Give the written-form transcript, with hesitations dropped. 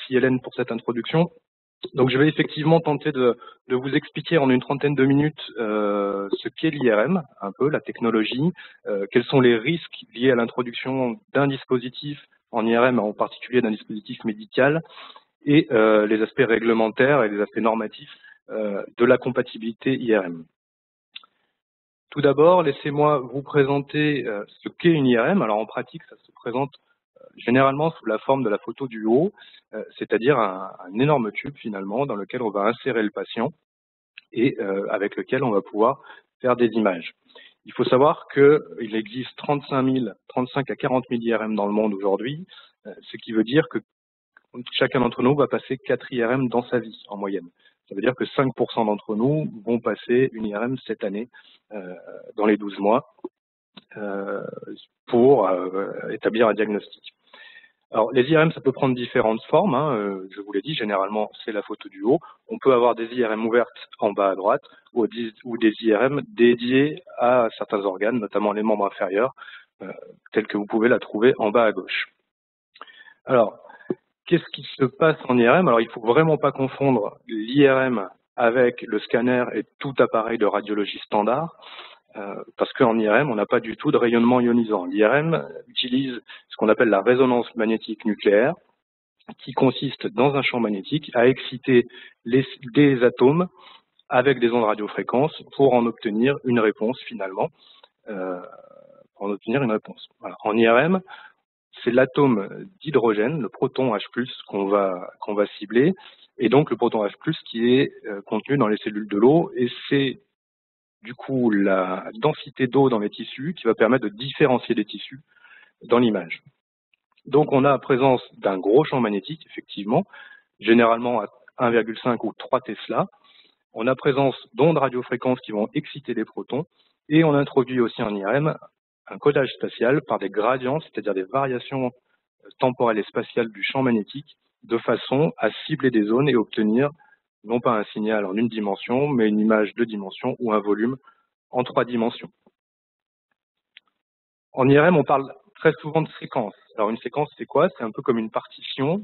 merci Hélène pour cette introduction. Donc je vais effectivement tenter de vous expliquer en une trentaine de minutes ce qu'est l'IRM, un peu la technologie, quels sont les risques liés à l'introduction d'un dispositif en IRM, en particulier d'un dispositif médical, et les aspects réglementaires et les aspects normatifs de la compatibilité IRM. Tout d'abord, laissez-moi vous présenter ce qu'est une IRM. Alors en pratique, ça se présente généralement sous la forme de la photo du haut, c'est-à-dire un énorme tube finalement dans lequel on va insérer le patient et avec lequel on va pouvoir faire des images. Il faut savoir qu'il existe 35 à 40 000 IRM dans le monde aujourd'hui, ce qui veut dire que chacun d'entre nous va passer 4 IRM dans sa vie en moyenne. Ça veut dire que 5% d'entre nous vont passer une IRM cette année dans les 12 mois pour établir un diagnostic. Alors, les IRM, ça peut prendre différentes formes. Je vous l'ai dit, généralement, c'est la photo du haut. On peut avoir des IRM ouvertes en bas à droite ou des IRM dédiés à certains organes, notamment les membres inférieurs, tels que vous pouvez la trouver en bas à gauche. Alors, qu'est-ce qui se passe en IRM? Alors, il ne faut vraiment pas confondre l'IRM avec le scanner et tout appareil de radiologie standard. Parce qu'en IRM, on n'a pas du tout de rayonnement ionisant. L'IRM utilise ce qu'on appelle la résonance magnétique nucléaire, qui consiste dans un champ magnétique à exciter des atomes avec des ondes radiofréquences pour en obtenir une réponse finalement. Voilà. En IRM, c'est l'atome d'hydrogène, le proton H+, qu'on va cibler, et donc le proton H+, qui est contenu dans les cellules de l'eau, et c'est du coup la densité d'eau dans les tissus qui va permettre de différencier les tissus dans l'image. Donc on a la présence d'un gros champ magnétique, effectivement, généralement à 1,5 ou 3 Tesla. On a présence d'ondes radiofréquences qui vont exciter les protons, et on introduit aussi en IRM un codage spatial par des gradients, c'est-à-dire des variations temporelles et spatiales du champ magnétique, de façon à cibler des zones et obtenir non pas un signal en une dimension, mais une image 2 dimensions ou un volume en 3 dimensions. En IRM, on parle très souvent de séquence. Alors une séquence, c'est quoi? C'est un peu comme une partition